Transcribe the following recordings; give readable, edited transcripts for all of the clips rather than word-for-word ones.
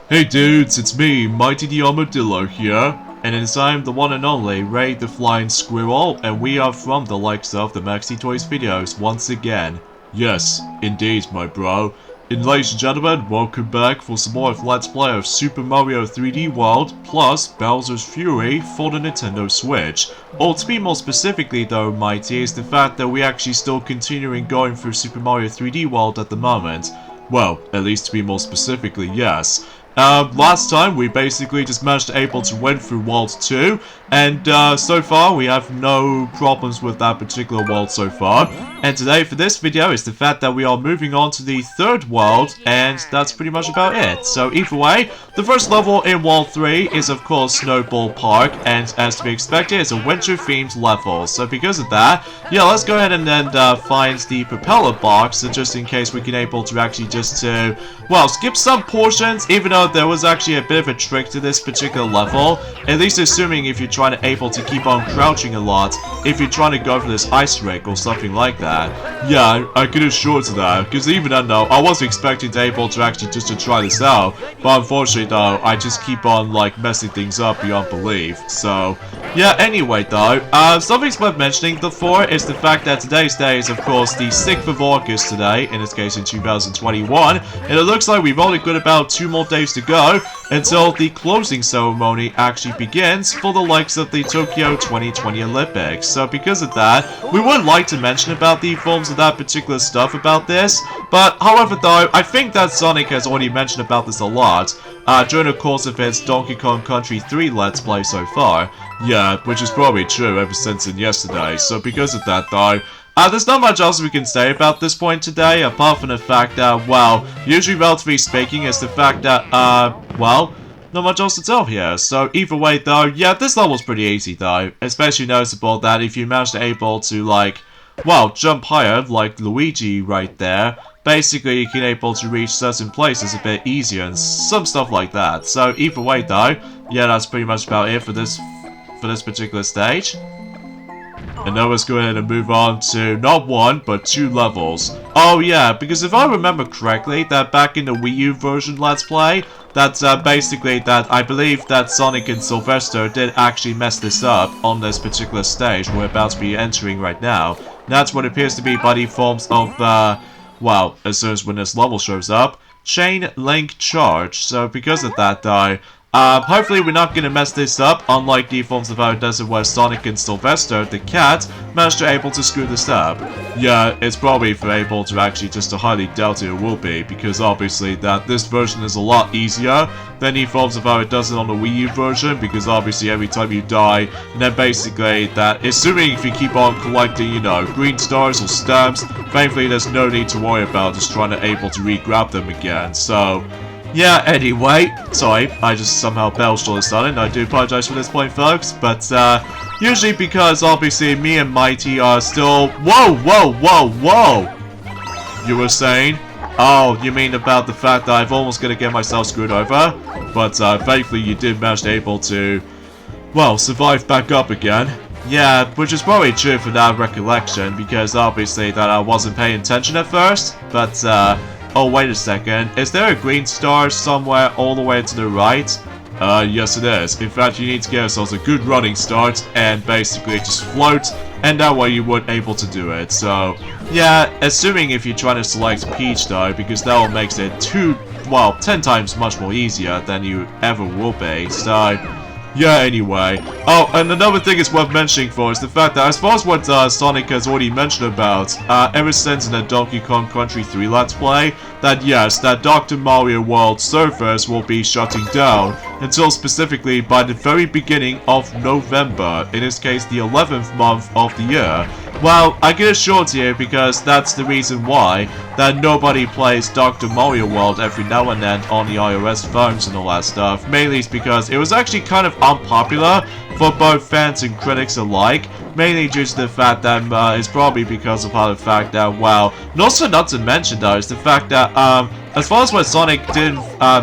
Hey dudes, it's me, Mighty the Armadillo here, and it's I'm the one and only Ray the Flying Squirrel, and we are from the likes of the Maxi Toys videos once again. Yes, indeed, my bro. And ladies and gentlemen, welcome back for some more of Let's Play of Super Mario 3D World plus Bowser's Fury for the Nintendo Switch. Or to be more specifically though, Mighty, is the fact that we're actually still continuing going through Super Mario 3D World at the moment. Well, at least to be more specifically, yes. Last time we basically just managed to able to win through World 2, and so far we have no problems with that particular world so far. And today for this video is the fact that we are moving on to the third world, and that's pretty much about it. So either way, the first level in World 3 is of course Snowball Park, and as to be expected, it's a winter themed level. So because of that, yeah, let's go ahead and then find the propeller box, so just in case we can able to actually just well, skip some portions, even though there was actually a bit of a trick to this particular level, at least assuming if you're trying to able to keep on crouching a lot, if you're trying to go for this ice rig or something like that. Yeah, I can assure to that, because even then though, I was expecting to able to actually just to try this out, but unfortunately though, I just keep on like messing things up beyond belief. So yeah, anyway though, something's worth mentioning before is the fact that today's day is of course the 6th of August today, in this case in 2021, and it looks like we've only got about 2 more days to go until the closing ceremony actually begins for the likes of the Tokyo 2020 Olympics. So because of that, we would like to mention about the forms of that particular stuff about this, but however though, I think that Sonic has already mentioned about this a lot during the course of his Donkey Kong Country 3 Let's Play so far. Yeah, which is probably true ever since in yesterday. So because of that though, there's not much else we can say about this point today, apart from the fact that, well, usually relatively speaking, is the fact that, well, not much else to tell here. So either way though, yeah, this level's pretty easy though, especially noticeable that if you manage to able to, like, well, jump higher, like Luigi right there, basically you can able to reach certain places a bit easier and some stuff like that. So either way though, yeah, that's pretty much about it for this particular stage. And now let's go ahead and move on to not 1, but 2 levels. Oh yeah, because if I remember correctly, that back in the Wii U version Let's Play, that's basically that I believe that Sonic and Sylvester did actually mess this up on this particular stage we're about to be entering right now. That's what appears to be by the forms of, well, as soon as when this level shows up, Chain Link Charge. So because of that though, hopefully we're not gonna mess this up, unlike the forms of how it does it where Sonic and Sylvester, the cat, managed to able to screw this up. Yeah, it's probably for able to actually just to highly doubt it will be, because obviously that this version is a lot easier than the forms of how it does it on the Wii U version, because obviously every time you die, and then basically that, assuming if you keep on collecting, you know, green stars or stamps, thankfully there's no need to worry about just trying to able to re-grab them again, so yeah, anyway, sorry, I just somehow belched all of a sudden, I do apologize for this point, folks, but, usually because, obviously, me and Mighty are still— Whoa! You were saying? Oh, you mean about the fact that I've almost gonna get myself screwed over? But, thankfully you did manage to able to, well, survive back up again. Yeah, which is probably true for that recollection, because obviously that I wasn't paying attention at first, but, oh, wait a second. Is there a green star somewhere all the way to the right? Yes it is. In fact, you need to get yourselves a good running start and basically just float, and that way you weren't able to do it. So, yeah, assuming if you're trying to select Peach though, because that will make it 10 times much more easier than you ever will be. So, yeah, anyway. Oh, and another thing it's worth mentioning for is the fact that as far as what Sonic has already mentioned about, ever since in the Donkey Kong Country 3 Let's Play, that yes, that Dr. Mario World servers will be shutting down until specifically by the very beginning of November, in this case the 11th month of the year. Well, I can assure to you, because that's the reason why that nobody plays Dr. Mario World every now and then on the iOS phones and all that stuff. Mainly it's because it was actually kind of unpopular for both fans and critics alike, mainly due to the fact that it's probably because of how the fact that, well, and also not to mention though, is the fact that, as far as what Sonic did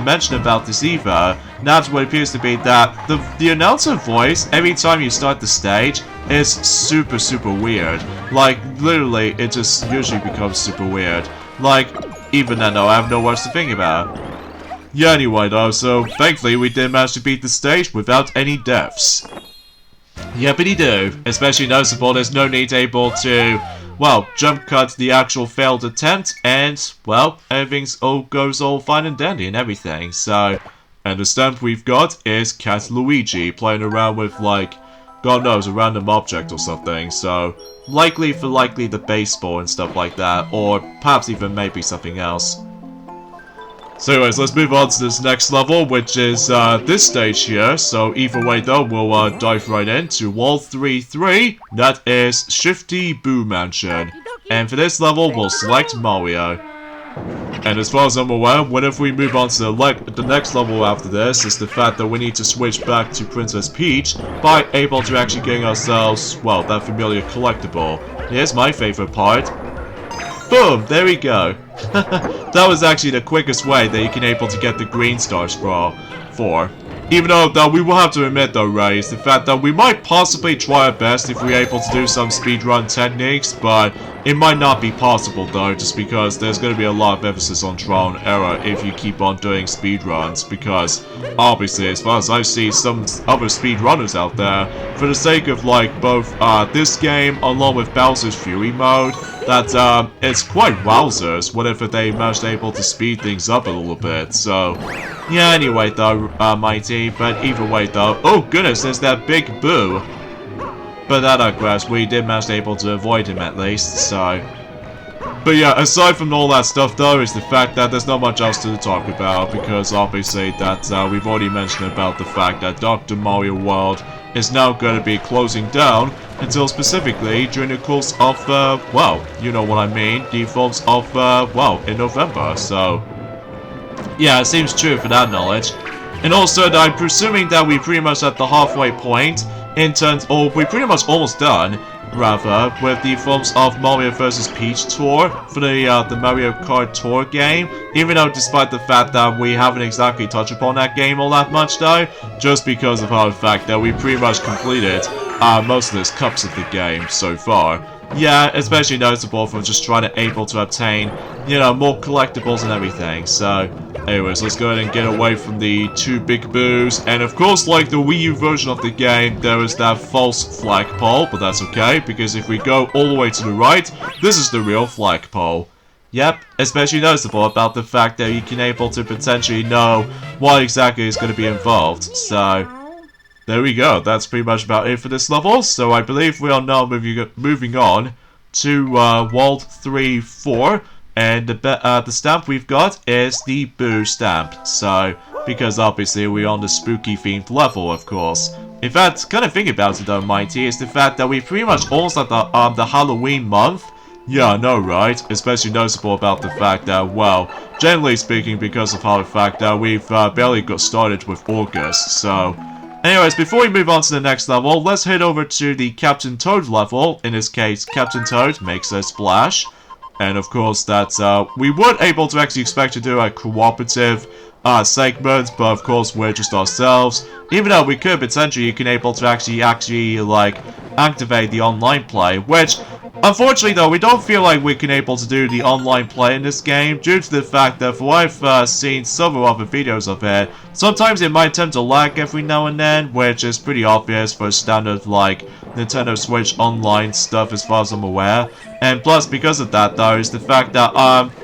mention about this either, that's what it appears to be that the announcer voice, every time you start the stage, is super weird. Like, literally, it just usually becomes super weird. Like, even then though, I have no words to think about. Yeah, anyway though, so thankfully we did manage to beat the stage without any deaths. Yippity-doo. Especially noticeable, there's no need able to, well, jump cut the actual failed attempt, and, well, everything's goes all fine and dandy and everything, so... And the stamp we've got is Cat Luigi, playing around with, like, God knows, a random object or something, so... Likely the baseball and stuff like that, or perhaps even maybe something else. So anyways, let's move on to this next level, which is this stage here. So either way though, we'll dive right into Wall 3-3. That is Shifty Boo Mansion. And for this level, we'll select Mario. And as far as I'm aware, whenever we move on to the next level after this, is the fact that we need to switch back to Princess Peach by able to actually getting ourselves, well, that familiar collectible. Here's my favorite part. Boom! There we go. That was actually the quickest way that you can able to get the green stars for. Even though we will have to admit though, Ray, is the fact that we might possibly try our best if we're able to do some speedrun techniques, but it might not be possible though, just because there's going to be a lot of emphasis on trial and error if you keep on doing speedruns, because obviously, as far as I see some other speedrunners out there, for the sake of like both this game along with Bowser's Fury mode, that it's quite wowzers whenever they manage able to speed things up a little bit, so... Yeah, anyway though, Mighty, but either way though... Oh goodness, there's that big Boo! But that I guess we did manage able to avoid him at least, so... But yeah, aside from all that stuff though, is the fact that there's not much else to talk about, because obviously that we've already mentioned about the fact that Dr. Mario World is now going to be closing down until specifically during the course of, well, you know what I mean, the forms of, well, in November, so... Yeah, it seems true for that knowledge. And also, I'm presuming that we're pretty much at the halfway point in terms, or we're pretty much almost done, rather, with the forms of Mario vs. Peach Tour for the Mario Kart Tour game. Even though, despite the fact that we haven't exactly touched upon that game all that much, though, just because of how the fact that we pretty much completed most of those cups of the game so far. Yeah, especially noticeable from just trying to able to obtain, you know, more collectibles and everything. So, anyways, let's go ahead and get away from the two big boos. And of course, like the Wii U version of the game, there is that false flagpole, but that's okay, because if we go all the way to the right, this is the real flagpole. Yep, especially noticeable about the fact that you can able to potentially know what exactly is going to be involved. So... There we go, that's pretty much about it for this level, so I believe we are now moving on to World 3-4, and the stamp we've got is the Boo stamp, so, because obviously we're on the spooky themed level, of course. In fact, kind of thinking about it though, Mighty, is the fact that we pretty much almost at the Halloween month. Yeah, I know, right? Especially noticeable about the fact that, well, generally speaking, because of how the fact that we've barely got started with August, so... Anyways, before we move on to the next level, let's head over to the Captain Toad level. In this case, Captain Toad makes a splash. And of course, that's, we weren't able to actually expect to do a cooperative segment, but of course, we're just ourselves. Even though we could potentially, you can able to actually, like, activate the online play, which... Unfortunately though, we don't feel like we can able to do the online play in this game, due to the fact that for what I've seen several other videos of it, sometimes it might tend to lag every now and then, which is pretty obvious for standard like Nintendo Switch online stuff as far as I'm aware. And plus, because of that though, is the fact that,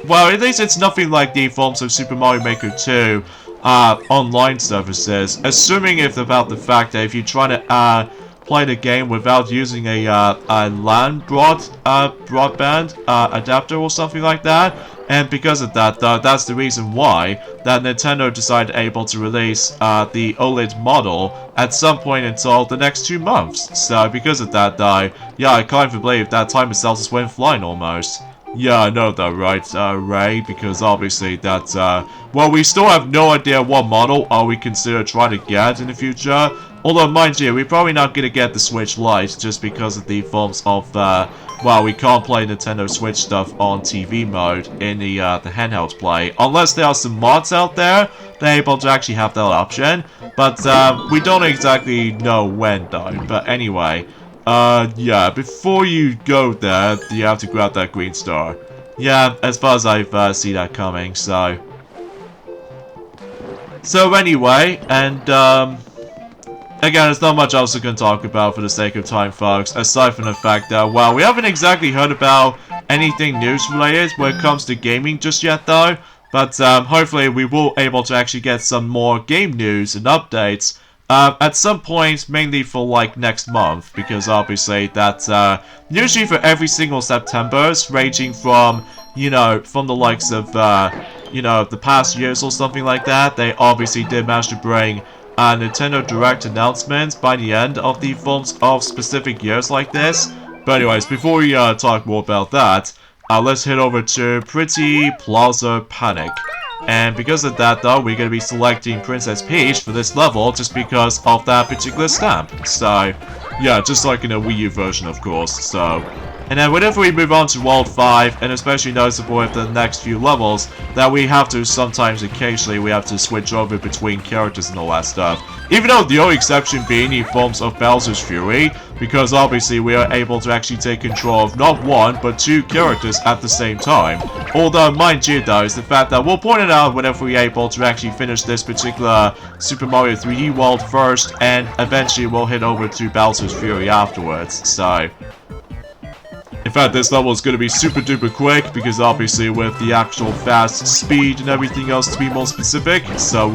well, at least it's nothing like the forms of Super Mario Maker 2 online services, assuming about the fact that if you're trying to play the game without using a LAN broadband adapter or something like that. And because of that, though, that's the reason why that Nintendo decided able to release the OLED model at some point until the next 2 months. So because of that, though, yeah, I can't even believe that time itself just went flying almost. Yeah, I know that, right, Ray? Because obviously that, well, we still have no idea what model we consider trying to get in the future. Although, mind you, we're probably not going to get the Switch Lite just because of the forms of, well, we can't play Nintendo Switch stuff on TV mode in the handheld play. Unless there are some mods out there, they're able to actually have that option. But, we don't exactly know when, though. But anyway, yeah, before you go there, you have to grab that green star. Yeah, as far as I've seen that coming, so... So anyway, and again, there's not much else I can talk about for the sake of time, folks, aside from the fact that, well, we haven't exactly heard about anything news-related when it comes to gaming just yet, though. But hopefully we will able to actually get some more game news and updates at some point, mainly for like next month, because obviously that's usually for every single September's, ranging from, you know, from the likes of, you know, the past years or something like that. They obviously did manage to bring Nintendo Direct announcements by the end of the forms of specific years like this. But anyways, before we talk more about that, let's head over to Pretty Plaza Panic. And because of that though, we're going to be selecting Princess Peach for this level just because of that particular stamp. So, yeah, just like in a Wii U version, of course. So, and then whenever we move on to World 5, and especially noticeable with the next few levels, that we have to sometimes, occasionally, we have to switch over between characters and all that stuff. Even though the only exception being the forms of Bowser's Fury, because obviously we are able to actually take control of not one, but two characters at the same time. Although, mind you though, is the fact that we'll point it out whenever we're able to actually finish this particular Super Mario 3D World first, and eventually we'll head over to Bowser's Fury afterwards, so... In fact, this level is going to be super duper quick, because obviously with the actual fast speed and everything else to be more specific, so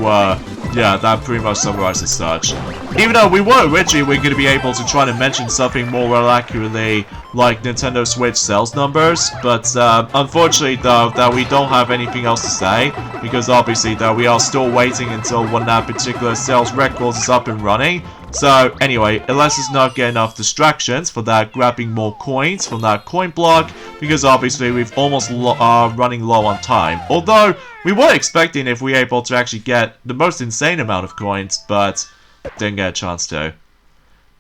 yeah, that pretty much summarizes such. Even though we were originally going to be able to try to mention something more accurately, like Nintendo Switch sales numbers, but unfortunately though, that we don't have anything else to say, because obviously though we are still waiting until when that particular sales record is up and running. So anyway, unless it's not get enough distractions for that grabbing more coins from that coin block, because obviously we've almost running low on time. Although we were expecting if we were able to actually get the most insane amount of coins, but didn't get a chance to.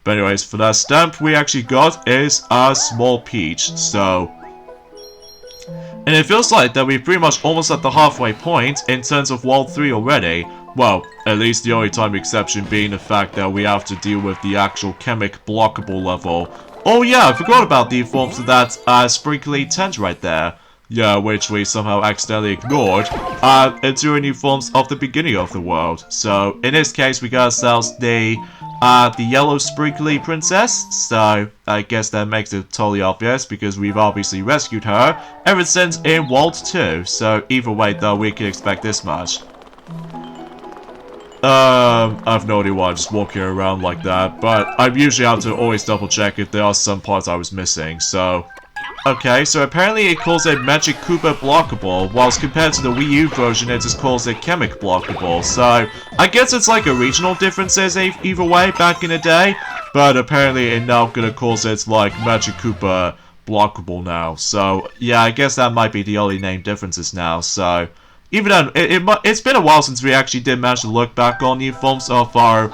But anyways, for that stamp we actually got is a small peach, so... And it feels like that we're pretty much almost at the halfway point in terms of World 3 already. Well, at least the only time exception being the fact that we have to deal with the actual chemic blockable level. Oh yeah, I forgot about the forms of that sprinkly tent right there. Yeah, which we somehow accidentally ignored during the forms of the beginning of the world. So, in this case, we got ourselves the yellow sprinkly princess. So, I guess that makes it totally obvious because we've obviously rescued her ever since in World 2. So, either way though, we can expect this much. I've no idea why I'm just walking around like that, but I usually have to always double check if there are some parts I was missing, so... Okay, so apparently it calls it Magic Koopa blockable, whilst compared to the Wii U version it just calls it Chemic blockable, so... I guess it's like a regional differences either way back in the day, but apparently it now gonna calls it like Magic Koopa blockable now, so... Yeah, I guess that might be the only name differences now, so... Even then, it's been a while since we actually did manage to look back on the forms of our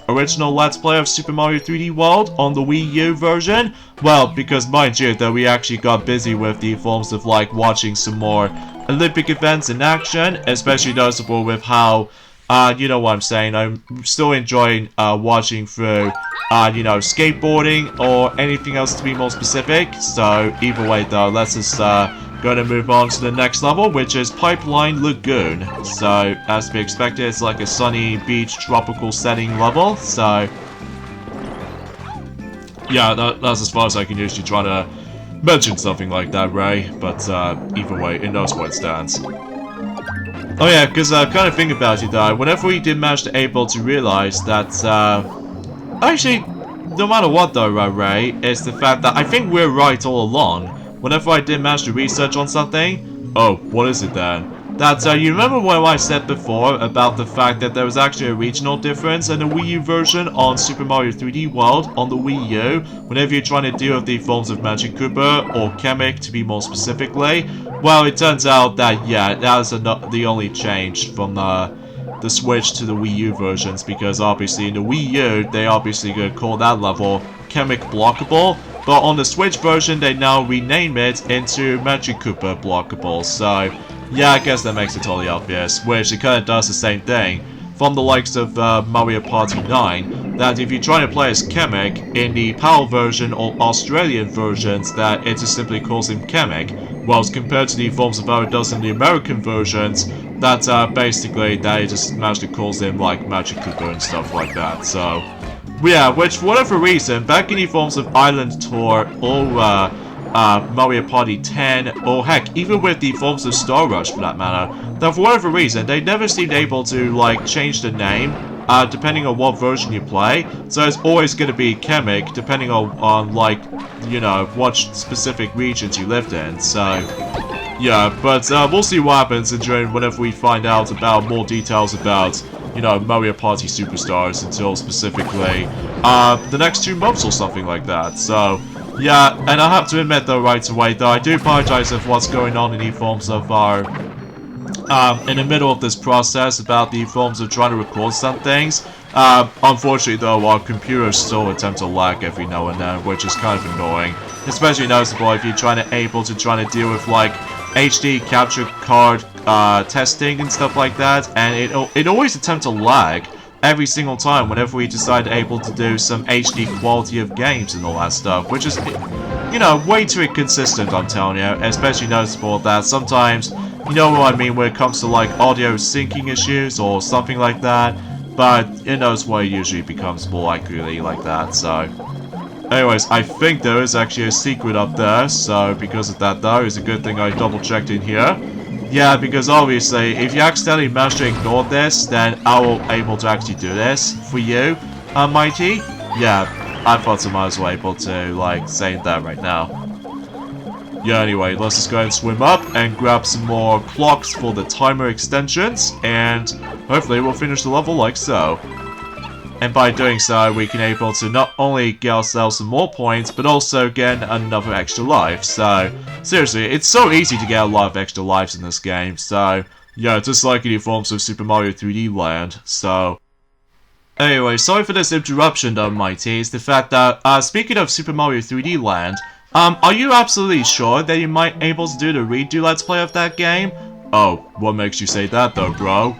original Let's Play of Super Mario 3D World on the Wii U version. Well, because mind you, that we actually got busy with the forms of like watching some more Olympic events in action, especially noticeable with how, you know what I'm saying, I'm still enjoying watching through, you know, skateboarding or anything else to be more specific. So either way though, let's just gonna move on to the next level, which is Pipeline Lagoon. So, as to be expected, it's like a sunny beach tropical setting level, so... Yeah, that's as far as I can usually try to mention something like that, Ray, but either way, it knows where it stands. Oh yeah, because kind of think about it though, whenever we did manage to able to realize that, actually, no matter what though, Ray, it's the fact that I think we're right all along. Whenever I did manage to research on something... Oh, what is it then? That, you remember what I said before about the fact that there was actually a regional difference in the Wii U version on Super Mario 3D World on the Wii U, whenever you're trying to deal with the forms of Magic Koopa, or Chemic to be more specifically? Well, it turns out that, yeah, that is the only change from the Switch to the Wii U versions, because obviously in the Wii U, they obviously gonna call that level Chemic blockable, but on the Switch version, they now rename it into Magic Koopa blockable, so yeah, I guess that makes it totally obvious, which it kinda does the same thing from the likes of Mario Party 9, that if you try to play as Kamek in the PAL version or Australian versions, that it just simply calls him Kamek, whilst compared to the forms of how it does in the American versions, that basically that it just magically calls him like Magic Cooper and stuff like that. So yeah, which for whatever reason, back in the forms of Island Tour or Mario Party 10, or heck, even with the forms of Star Rush for that matter, that for whatever reason, they never seemed able to, like, change the name, depending on what version you play. So it's always going to be Kamek, depending on, like, you know, what specific regions you lived in. So yeah, but we'll see what happens whenever we find out about more details about, you know, Mario Party Superstars until specifically the next 2 months or something like that. So yeah, and I have to admit though right away though, I do apologize for what's going on in the forms of our in the middle of this process about the forms of trying to record some things. Unfortunately though, our computers still attempt to lag every now and then, which is kind of annoying. Especially noticeable if you're trying to deal with like HD capture card testing and stuff like that, and it always attempts to lag every single time whenever we decide to do some HD quality of games and all that stuff, which is, you know, way too inconsistent, I'm telling you. Especially noticeable that sometimes, you know what I mean, when it comes to like audio syncing issues or something like that, but in those way it usually becomes more accurately like that. So anyways, I think there is actually a secret up there, so because of that though, it's a good thing I double checked in here. Yeah, because obviously, if you accidentally manage to ignore this, then I will able to actually do this for you, Mighty. Yeah, I thought I might as well able to, like, say that right now. Yeah, anyway, let's just go ahead and swim up and grab some more clocks for the timer extensions, and hopefully we'll finish the level like so. And by doing so, we can able to not only get ourselves some more points, but also get another extra life. So, seriously, it's so easy to get a lot of extra lives in this game. So, yeah, just like in the forms of Super Mario 3D Land. So, anyway, sorry for this interruption though, Mighty. It's the fact that, speaking of Super Mario 3D Land, are you absolutely sure that you might able to do the redo Let's Play of that game? Oh, what makes you say that though, bro?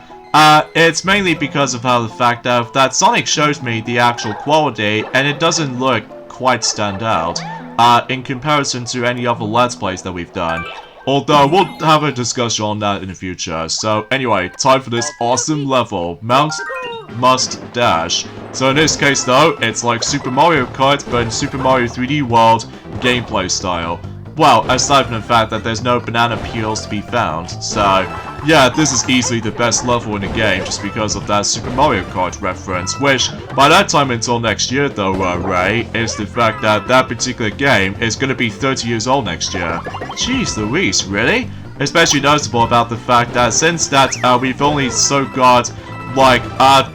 It's mainly because of how the fact that Sonic shows me the actual quality, and it doesn't look quite stand out, in comparison to any other Let's Plays that we've done. Although, we'll have a discussion on that in the future. So, anyway, time for this awesome level, Must Dash. So in this case though, it's like Super Mario Kart, but in Super Mario 3D World gameplay style. Well, aside from the fact that there's no banana peels to be found. So, yeah, this is easily the best level in the game just because of that Super Mario Kart reference, which, by that time until next year though, Ray, is the fact that that particular game is gonna be 30 years old next year. Jeez Louise, really? Especially noticeable about the fact that since that, we've only so got, like,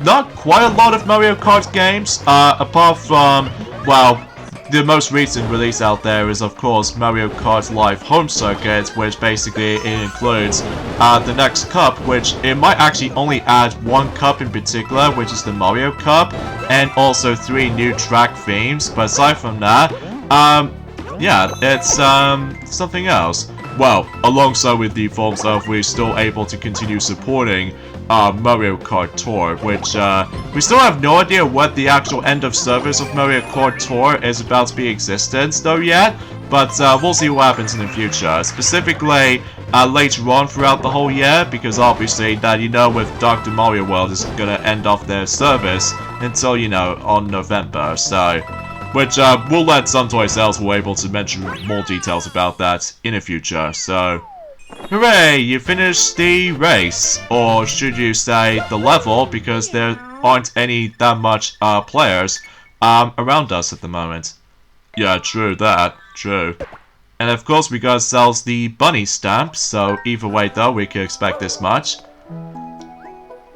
not quite a lot of Mario Kart games, apart from, well, the most recent release out there is, of course, Mario Kart Live Home Circuit, which basically it includes the next cup, which it might actually only add 1 cup in particular, which is the Mario Cup, and also 3 new track themes. But aside from that, yeah, it's something else. Well, alongside with the forms of, we're still able to continue supporting Mario Kart Tour, which we still have no idea what the actual end of service of Mario Kart Tour is about to be existent though yet, but we'll see what happens in the future, specifically later on throughout the whole year, because obviously that, you know, with Dr. Mario World is gonna end off their service until, you know, on November, so which we'll let some toy sales will able to mention more details about that in the future. So hooray, you finished the race, or should you say the level, because there aren't any that much players around us at the moment. Yeah, true that, true. And of course we got ourselves the bunny stamp, so either way though we can expect this much.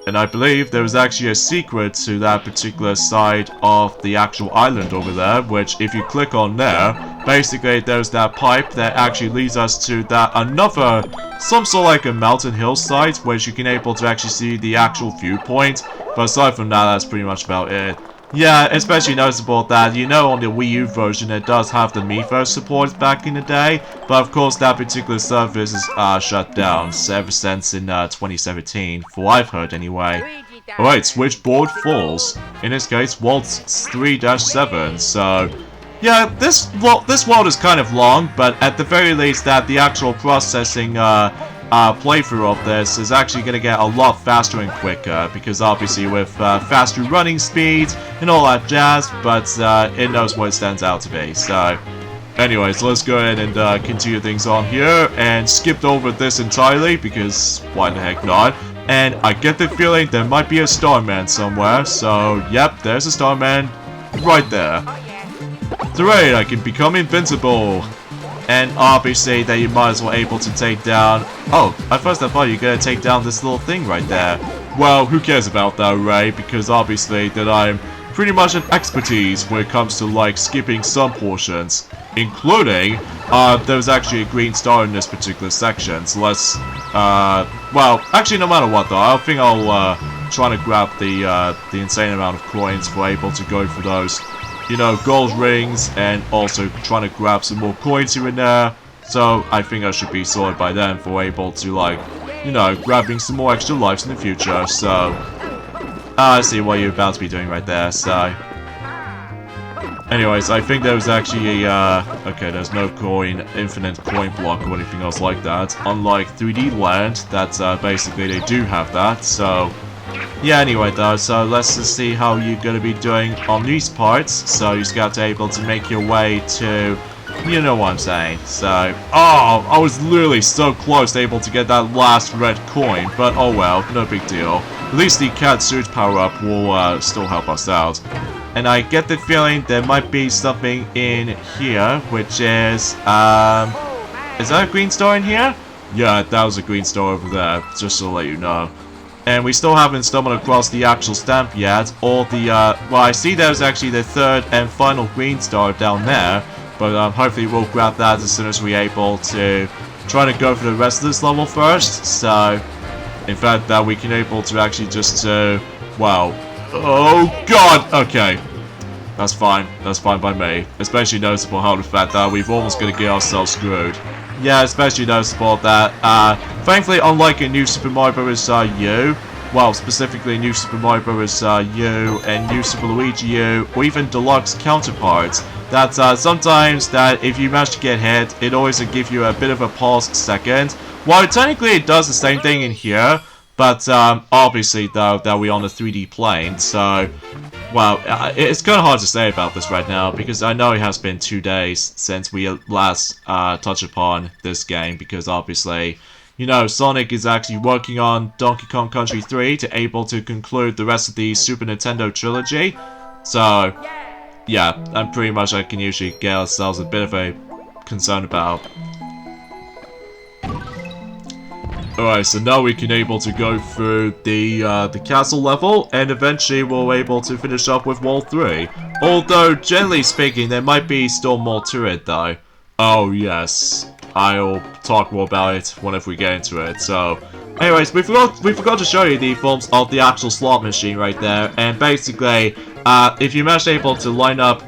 And I believe there is actually a secret to that particular side of the actual island over there, which if you click on there, basically there's that pipe that actually leads us to that another, some sort of like a mountain hillside, which you can able to actually see the actual viewpoint. But aside from that, that's pretty much about it. Yeah, especially noticeable that, you know, on the Wii U version it does have the Miiverse support back in the day, but of course that particular service is shut down ever since in 2017, for what I've heard anyway. Alright, Switchboard Falls. In this case, Waltz 3-7. So, yeah, this world is kind of long, but at the very least, the actual processing playthrough of this is actually going to get a lot faster and quicker, because obviously with faster running speeds and all that jazz, but it knows what it stands out to be. So, anyways, let's go ahead and continue things on here, and skipped over this entirely, because why the heck not? And I get the feeling there might be a Starman somewhere, so yep, there's a Starman right there. Great, I can become invincible. And obviously that you might as well able to take down... Oh, at first I thought you were going to take down this little thing right there. Well, who cares about that, Ray? Because obviously that I'm pretty much an expertise when it comes to like skipping some portions. Including, there's actually a green star in this particular section. So let's, well, actually no matter what though, I think I'll try to grab the insane amount of coins for able to go for those, you know, gold rings, and also trying to grab some more coins here and there. So I think I should be sorted by then for able to, like, you know, grabbing some more extra lives in the future. So I see what you're about to be doing right there. So anyways, I think there was actually a okay, there's no infinite coin block or anything else like that. Unlike 3D Land, that basically they do have that. So yeah, anyway though, so let's just see how you're gonna be doing on these parts. So you just got to able to make your way to, you know what I'm saying. So, oh, I was literally so close to able to get that last red coin, but oh well, no big deal. At least the cat suit power-up will still help us out. And I get the feeling there might be something in here, which is that a green star in here? Yeah, that was a green star over there, just to let you know. And we still haven't stumbled across the actual stamp yet, or the, well, I see there's actually the third and final green star down there, but hopefully we'll grab that as soon as we're able to try to go for the rest of this level first. So, in fact, that we can able to actually just, well, oh god, okay. That's fine by me. Especially noticeable how the fact that we've almost gonna get ourselves screwed. Yeah, especially noticeable that, thankfully, unlike a New Super Mario Bros. U, well, specifically New Super Mario Bros. U and New Super Luigi U, or even deluxe counterparts, that sometimes that if you manage to get hit, it always will give you a bit of a pause second. While technically it does the same thing in here, but obviously though that we're on a 3D plane, so well, it's kind of hard to say about this right now, because I know it has been 2 days since we last touched upon this game, because obviously, you know, Sonic is actually working on Donkey Kong Country 3 to able to conclude the rest of the Super Nintendo trilogy. So, yeah, and pretty much I can usually get ourselves a bit of a concern about. Alright, so now we can able to go through the castle level, and eventually we'll able to finish up with World 3. Although, generally speaking, there might be still more to it, though. Oh, yes. I'll talk more about it whenever we get into it, so... Anyways, we forgot to show you the forms of the actual slot machine right there, and basically, if you manage able to line up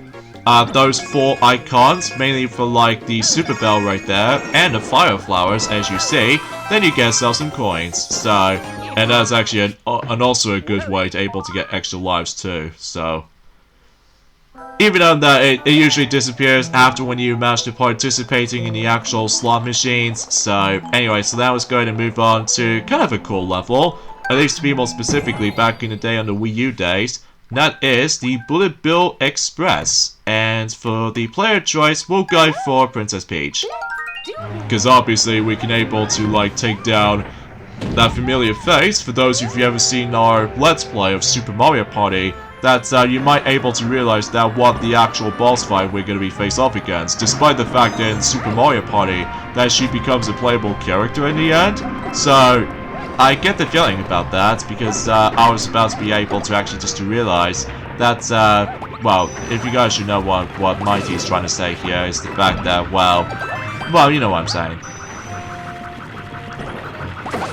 those 4 icons, mainly for like the Super Bell right there, and the Fire Flowers, as you see, then you get yourself some coins. So, and that's actually also a good way to able to get extra lives too. So, even though that it usually disappears after when you manage to participating in the actual slot machines. So, anyway, so that was going to move on to kind of a cool level, at least to be more specifically back in the day on the Wii U days. That is the Bullet Bill Express, and for the player choice, we'll go for Princess Peach. Because obviously we can able to like take down that familiar face. For those of you who ever seen our Let's Play of Super Mario Party, that you might able to realize that what the actual boss fight we're going to be face off against, despite the fact that in Super Mario Party that she becomes a playable character in the end. So I get the feeling about that, because I was about to be able to actually just to realize that, well, if you guys should know what Mighty is trying to say here, is the fact that, well, you know what I'm saying.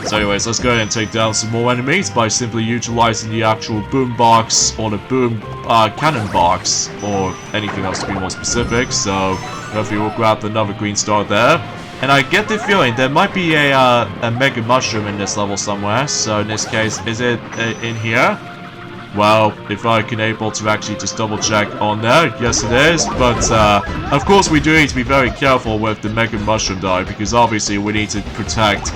So anyways, let's go ahead and take down some more enemies by simply utilizing the actual boom box, or the boom cannon box, or anything else to be more specific. So hopefully we'll grab another green star there. And I get the feeling there might be a Mega Mushroom in this level somewhere. So in this case, is it in here? Well, if I can able to actually just double check on there, yes it is. But of course we do need to be very careful with the Mega Mushroom though, because obviously we need to protect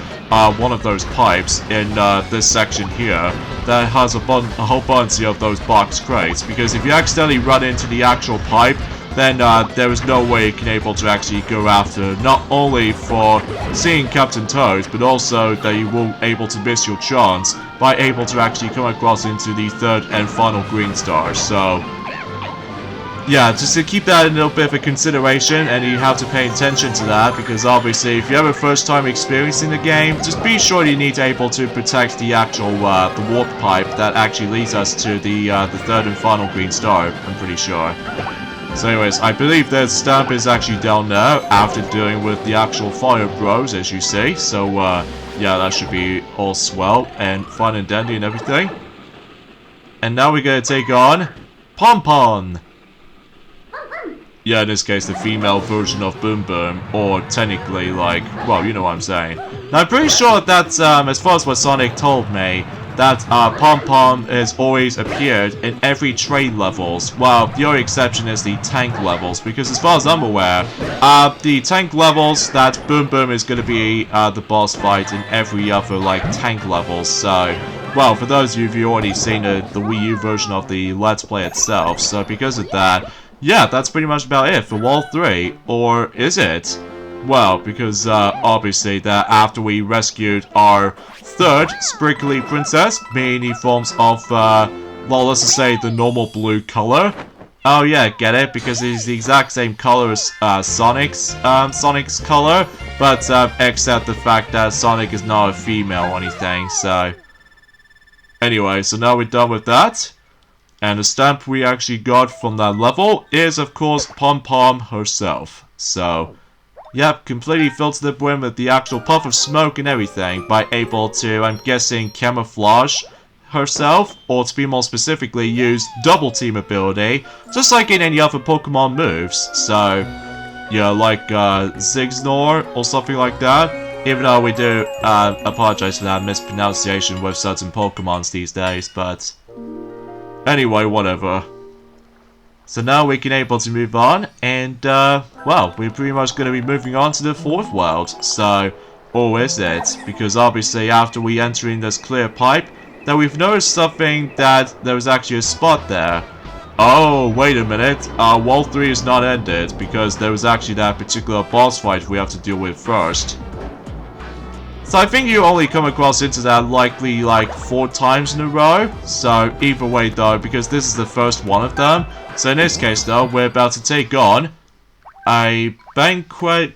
one of those pipes in this section here that has a whole bunch of those box crates. Because if you accidentally run into the actual pipe, then there is no way you can able to actually go after, not only for seeing Captain Toad, but also that you will able to miss your chance by able to actually come across into the third and final green star. So yeah, just to keep that a little bit of a consideration, and you have to pay attention to that, because obviously if you have a first time experiencing the game, just be sure you need to able to protect the actual the warp pipe that actually leads us to the third and final green star, I'm pretty sure. So anyways, I believe that stamp is actually down there after dealing with the actual fire bros, as you see. So yeah, that should be all swell and fun and dandy and everything. And now we're gonna take on Pom-Pom. Yeah, in this case, the female version of Boom Boom, or technically, like, well, you know what I'm saying. Now, I'm pretty sure that, as far as what Sonic told me, that Pom-Pom has always appeared in every train levels. Well, the only exception is the tank levels, because as far as I'm aware, the tank levels, that Boom Boom is going to be the boss fight in every other, like, tank levels. So, well, for those of you who've already seen the Wii U version of the Let's Play itself, so because of that, yeah, that's pretty much about it for Wall 3. Or is it? Well, because obviously that after we rescued our third Sprinkly Princess, being in forms of, well, let's just say the normal blue color. Oh yeah, get it? Because it is the exact same color as Sonic's color, but except the fact that Sonic is not a female or anything, so... Anyway, so now we're done with that. And the stamp we actually got from that level is, of course, Pom-Pom herself. So, yep, completely filled to the brim with the actual puff of smoke and everything by able to, I'm guessing, camouflage herself, or to be more specifically, use double team ability, just like in any other Pokemon moves. So, yeah, like Zigzagoon or something like that. Even though we do apologize for that mispronunciation with certain Pokemons these days, but... Anyway, whatever. So now we can able to move on, and, well, we're pretty much going to be moving on to the fourth world. So, or is it? Because obviously after we enter in this clear pipe, that we've noticed something that there was actually a spot there. Oh, wait a minute. Wall 3 is not ended, because there was actually that particular boss fight we have to deal with first. So I think you only come across into that likely like 4 times in a row. So either way though, because this is the first one of them. So in this case though, we're about to take on a banquet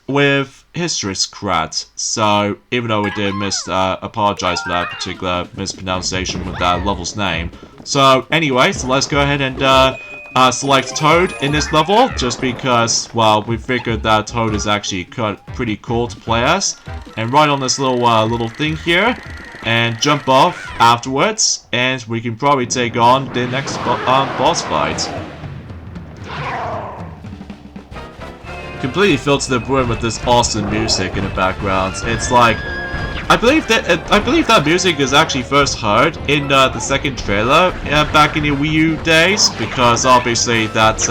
with Histricrat. So even though we did apologize for that particular mispronunciation with that level's name. So anyway, so let's go ahead and select Toad in this level, just because, well, we figured that Toad is actually pretty cool to play as. And right on this little thing here, and jump off afterwards, and we can probably take on the next boss fight. Completely filled to the brim with this awesome music in the background. It's like, I believe that music is actually first heard in the second trailer back in the Wii U days, because obviously that's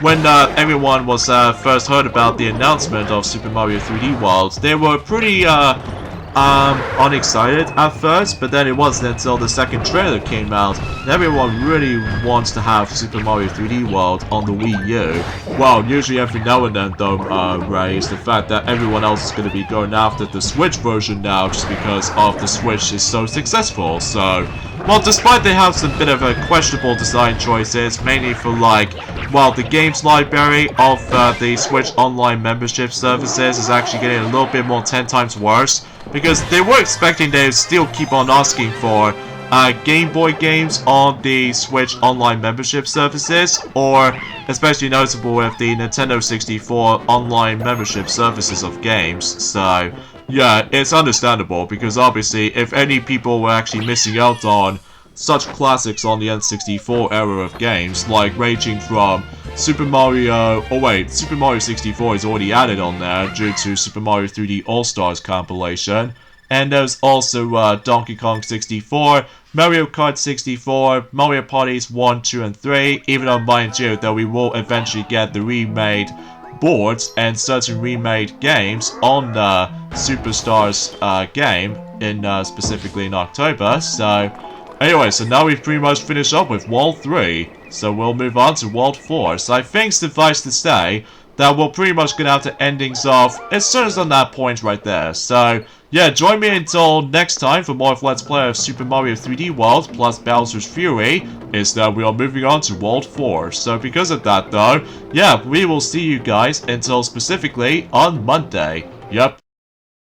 when everyone was first heard about the announcement of Super Mario 3D World, they were pretty unexcited at first, but then it wasn't until the second trailer came out and everyone really wants to have Super Mario 3D World on the Wii U. Well, usually every now and then though, Ray, is the fact that everyone else is going to be going after the Switch version now just because of the Switch is so successful. So, well, despite they have some bit of a questionable design choices, mainly for like, well, the games library of the Switch Online membership services is actually getting a little bit more 10 times worse, because they were expecting they would still keep on asking for Game Boy games on the Switch Online membership services, or especially notable with the Nintendo 64 online membership services of games. So, yeah, it's understandable, because obviously if any people were actually missing out on such classics on the N64 era of games, like ranging from Super Mario... Oh wait, Super Mario 64 is already added on there due to Super Mario 3D All-Stars compilation. And there's also Donkey Kong 64, Mario Kart 64, Mario Parties 1, 2, and 3, even though mind you that we will eventually get the remade boards and certain remade games on the Superstars game in specifically in October. So anyway, so now we've pretty much finished up with World 3, so we'll move on to World 4. So I think suffice to say that we're pretty much gonna have to end things off as soon as on that point right there. So yeah, join me until next time for more of Let's Play of Super Mario 3D World plus Bowser's Fury, is that we are moving on to World 4. So because of that though, yeah, we will see you guys until specifically on Monday. Yep.